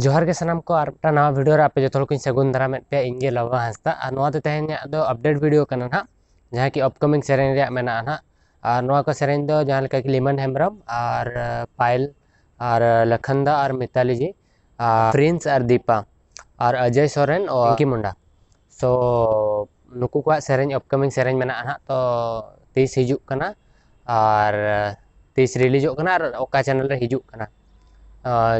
जोहार के सनम को आरटा नवा वीडियो रे आपे जो सगुन दारामेद पे इंगे लवा हंसता और नवा तेहन दो अपडेट वीडियो कना ना जहाँ की अपकमिंग सेरेन रे मेना ना और नवा को सेरेन दो जहाँ लेका की लिमन हेम्ब्रम और पायल और लखनदा और मिताली जी प्रिंस और दीपा और अजय सोरेन और पिंकी मुंडा सो नुकु को सेरेन अपकमिंग सेरेन मेना ना तो 30 हिजुक कना और 30 रिलीजोग कना और ओका चैनल रे हिजुक कना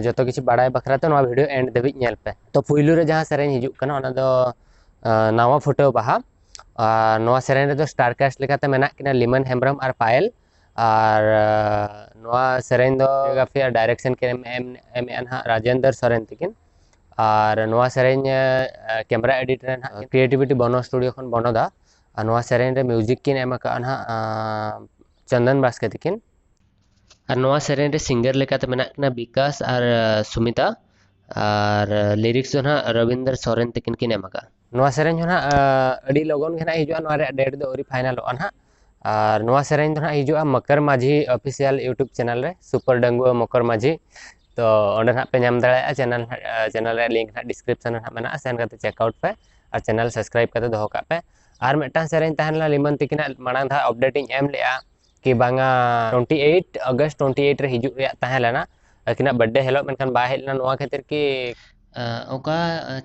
जो किसी बड़ा बखरा तो वीडियो एंड दबिज नेल पे तो पुइलू रे जहाँ सेरेन हिजुक कना ओना दो नवा फोटो बाहा नवा सेरेन रे दो स्टार कास्ट लेकाते मेना किना लिमन हेम्ब्रम और पायल और नवा सेरेन दो कोरियोग्राफी और डायरेक्शन के एम ना राजेंद्र सोरेन तकिन और नवा सेरेन कैमरा एडिट रे ना क्रिएटिविटी बनो स्टूडियो खन बनोदा और नवा सेरेन रे म्यूजिक किन एम का ना चंदन बास्के तकिन और नवा सेरेन रे सिंगर लेकाते मेना किना विकास और सुमिता और लिरिक्स जो ना रविंद्र सोरेन तकिन किन एम का नवा सेरेन जो ना अड़ी लगन के ना हिजुआ नवा रे डेट दो ओरी फाइनल हो ना और नवा सेरेन जो ना हिजुआ मकर माझी ऑफिशियल यूट्यूब चैनल रे सुपर डंगुआ मकर माझी तो ओंडे ना पे नाम दाड़ा चैनल रे लिंक ना डिस्क्रिप्शन ना मेना सेन करते चेकआउट पे और चैनल सब्सक्राइब करते दोहो का पे और मेटा सेरेन तहनला लिमन तकिना मांग धा अपडेटिंग एम लेआ कि बांगा 28 अगस्त 28 रे हिजुक रे तहन लेना अकिना बर्थडे हेलो मेनखान बा हेलना नवा खातिर कि ओका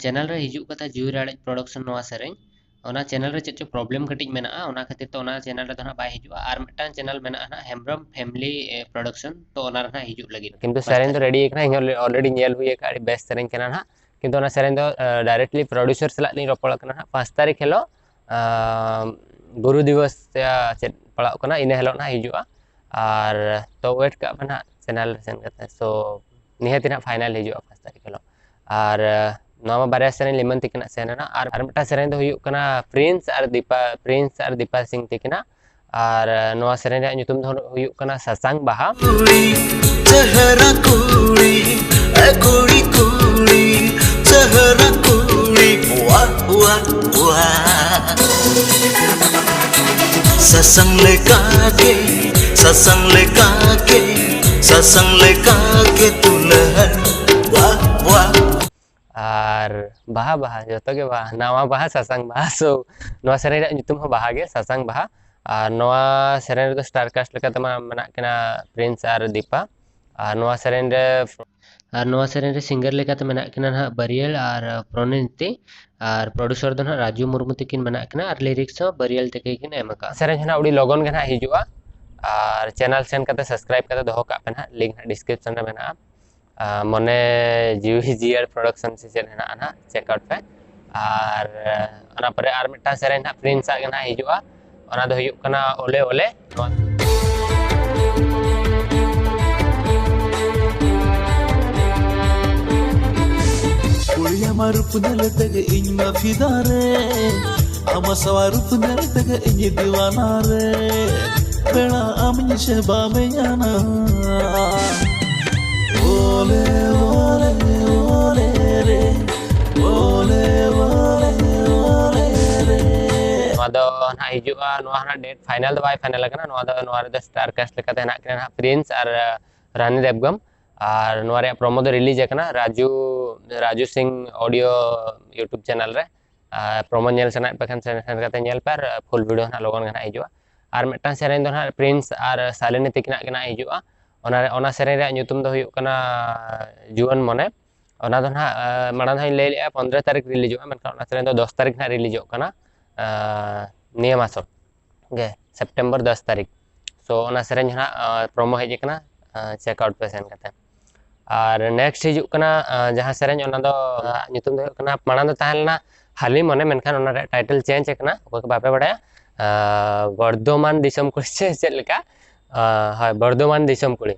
चैनल रे हिजुक कता जुई राड़े प्रोडक्शन नवा सेरेन ओना चैनल रे चेचो प्रॉब्लम कटिज मेना ओना खातिर तो ओना चैनल रे तो ना बाय हिजुआ और मेटा चैनल मेना ना हेम्ब्रम फैमिली प्रोडक्शन तो ओना रे ना हिजुक लगी किंतु सेरेन तो रेडी एकना इन ऑलरेडी नेल हुई का बेस्ट सेरेन केना ना किंतु ओना सेरेन दो डायरेक्टली प्रोड्यूसर सला नि रोपड़ कना 5 तारीख हेलो गुरु दिवस चेत पड़ा कना इन हेलो ना हिजुआ और तो वेट का ना चैनल सेन करते सो निहत ना फाइनल हिजुआ 5 तारीख हेलो और नवा बारे सेरेन लिमन तिकना सेना और मेटा सेरेन दो हुयुक कना प्रिंस और दीपा सिंह तिकना और नवा सेरेन रे nyutum दो हुयुक कना ससांग बाहा चेहरा कुड़ी ए कुड़ी कुड़ी चेहरा कुड़ी वाह वाह वाह ससंग लेका के तुलहर वाह वाह और बाहा बाहा जो के बाहा नवा बाहा ससांग बाहा सो नवा सेरेन रे nyutum हो बाहा गे ससांग बाहा और नवा सेरेन रे स्टार कास्ट लेका तमा मना केना प्रिंस और दीपा और नवा सेरेन रे सिंगर लेका ते मना केना ना बरियल और प्रोनिति और प्रोड्यूसर दो ना राजू मुर्मू तकिन मना केना और लिरिक्स हो बरियल तके किन एमका सेरेन हना उडी लोगन के ना हिजुआ और चैनल सेन करते सब्सक्राइब करते दोहो का पे ना लिंक डिस्क्रिप्शन रे मेना मने जीवी जीआर प्रोडक्शन से चेन है ना चेकआउट पे और अना परे आर मिटा सेरेन ना प्रिंस आ ना हिजुआ ओना दो हुयुक कना ओले ओले कुड़िया मारूप नल तक इन मा फिदा रे आमा सवारूप नल तक इन दीवाना रे बेड़ा आम शबा में जाना ओले ओले ओले रे ओले ओले ओले रे नवादो ना हिजुआ नवा ना डेट फाइनल दो बाय फाइनल कना नवा रे स्टार कास्ट लेका तेना केना प्रिंस और रानी देवगम और नवा रे प्रोमो दो रिलीज कना Raju Singh audio YouTube channel रे प्रोमो नेल सना पखन सेन करते नेल पर फुल वीडियो ना लोगन गना हिजुआ और मेटा सेरेन दो ना प्रिंस और सालिनी तिकना गना हिजुआ ओना सेरेन रे nyutum दो हुयुक कना जुवन मने ओना दो ना माना धाई ले लिया 15 तारीख रिलीज होगा मेनका ओना सेरेन दो 10 तारीख ना रिलीज होगा कना निया मासो गे सितंबर 10 तारीख सो ओना सेरेन ना प्रोमो हेज कना चेकआउट पे सेन करते और नेक्स्ट हिजुक कना जहां सेरेन ओना दो nyutum दो कना माना दो ताहलना हाली मने मेनखान ओना रे टाइटल चेंज कना ओको बापे बडाया बर्धमान दिसम कुड़ी चेद लेका हाय बर्धमान दिसम कुड़ी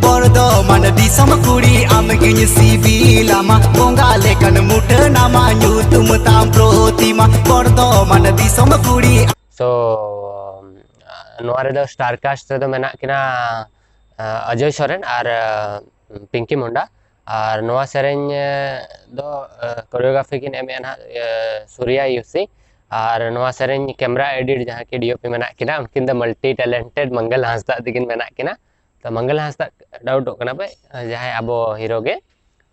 बर्धमान दिसम कुड़ी आमगिन सिबिलामा बोंगा लेकन मुठनामा nyutum ताम प्रतिमा बर्धमान दिसम कुड़ी सो नवा रे दो स्टार कास्ट रे दो मेना किना अजय सोरेन और पिंकी मुंडा और नवा सेरेन दो कोरियोग्राफी किन एम ना सूर्या यूसी और नवा सेरेंज कैमरा एडिट जहाँ की डीओपी मेना किना उनकिन द मल्टी टैलेंटेड मंगल हांसदा दिगिन मेना किना तो मंगल हांसदा डाउट कना पे जहाँ अबो हीरो गे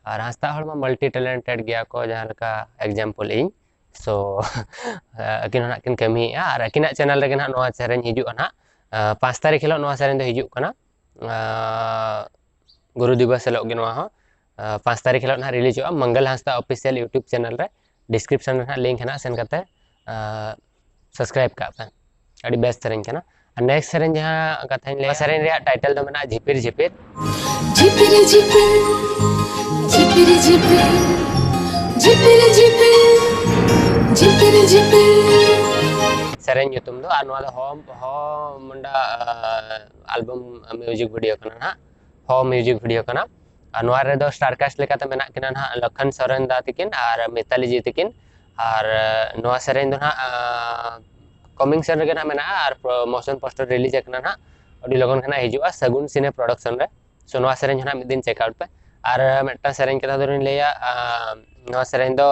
और हांसदा हर मा मल्टी टैलेंटेड गया को जहाँ लका एग्जांपल इन सो अकिन होना किन कमी और अकिना चैनल रे ना नवा सेरेंज हिजु ना 5 तारीख हिलो नवा सेरेंज दो हिजु कना गुरु दिवस हिलो गे नवा हो 5 तारीख हिलो ना रिलीज हो मंगल हांसदा ऑफिशियल यूट्यूब चैनल रे डिस्क्रिप्शन में लिंक है सेन करते सब्सक्राइब का पे अड़ी बेस्ट सेरेंज कना नेक्स्ट सेरेंज जहाँ कथा ले सेरेंज रे टाइटल दो मेना झिपिर झिपिर झिपिर झिपिर झिपिर झिपिर झिपिर झिपिर झिपिर झिपिर सेरेंज युतुम दो और नवा हो मुंडा एल्बम म्यूजिक वीडियो कना ना हो म्यूजिक वीडियो कना और नवा रे दो स्टारकास्ट लेकाते मेना किना ना लखन सोरेन दा तिकिन और मिताली जी तिकिन और नवा सेरेंज दो ना कमिंग सेन रे ना मेना और प्रमोशन पोस्टर रिलीज करना ना अडी लगन खाना हिजुआ सगुन सिने प्रोडक्शन रे सो नवा सेरेंज ना मिद दिन चेकआउट पे और मेटा सेरेंज कथा दोरिन लेया नवा सेरेंज दो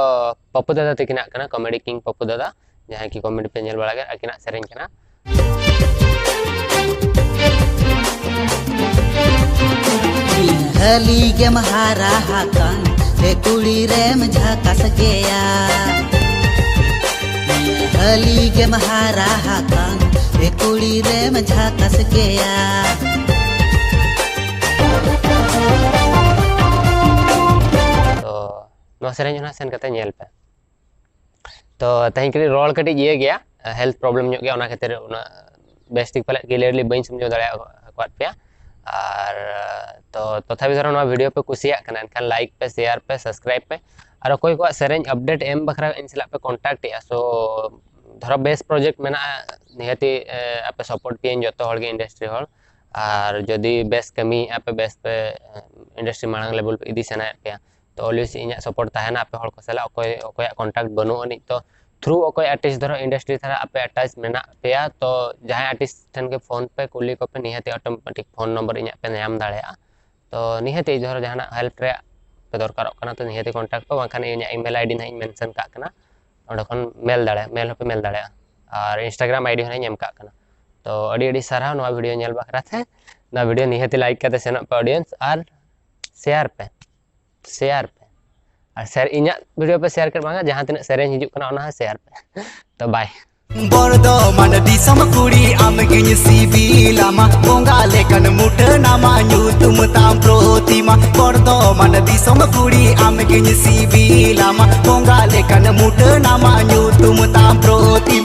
पप्पू दादा तिकिना कना कॉमेडी किंग पप्पू दादा जहाँ की कॉमेडी पे नेल बड़ा गे अकिना सेरेंज कना हली के महारा हाकन हे कुड़ी रेम झाका सकेया हली के महारा हाकन हे कुड़ी रेम झाका सकेया तो नो सेरेंज ना सेन कते नेल पे तो तहीं के रोल कटी ये गया हेल्थ प्रॉब्लम जो गया उना खातिर उना बेस्टिक पले क्लियरली बइन समझो दड़े अकवात पे और तो तथापि धरो ना वीडियो पे कुसिया कना एनखान लाइक पे शेयर पे सब्सक्राइब पे और कोई को सेरेंज अपडेट एम बखरा इन सला पे कांटेक्ट या सो धरो बेस्ट प्रोजेक्ट मेना निहती आपे सपोर्ट पियन जतो हर गे इंडस्ट्री हर और जदी बेस्ट कमी आपे बेस्ट पे इंडस्ट्री मांग लेवल पे इदी सना पे तो ऑलवेज इना सपोर्ट ताहेना आपे हर को सला कोई कांटेक्ट बनो अनि तो थ्रू कोई आर्टिस्ट धरो इंडस्ट्री थारा आपे अटैच मेना पेया तो जहां आर्टिस्ट ठन के फोन पे कुली को पे निहती ऑटोमेटिक फोन नंबर इना पे नाम दाड़ेया तो निहती धरो जहां हेल्प रे पे दरकार कना तो निहती कांटेक्ट पे बाखान इना ईमेल आईडी ना मेंशन का कना और मेल दाड़े मेल पे मेल दाड़े और इंस्टाग्राम आईडी होना एम का कना तो अड़ी अड़ी सारा नवा वीडियो नेल बखरा थे ना वीडियो निहती लाइक करते सेन पे ऑडियंस और शेयर पे और शेयर इना वीडियो पे शेयर कर बांगा जहां तिना सेरेंज हिजुक कना ओना शेयर पे तो बाय बर्धमान दिसम कुड़ी आमगिन सिबिलामा बोंगा लेकन मुठनामा ᱧᱩᱛᱩᱢ ताम प्रतिमा बर्धमान दिसम कुड़ी आमगिन सिबिलामा बोंगा लेकन मुठनामा ᱧᱩᱛᱩᱢ ताम प्रतिमा।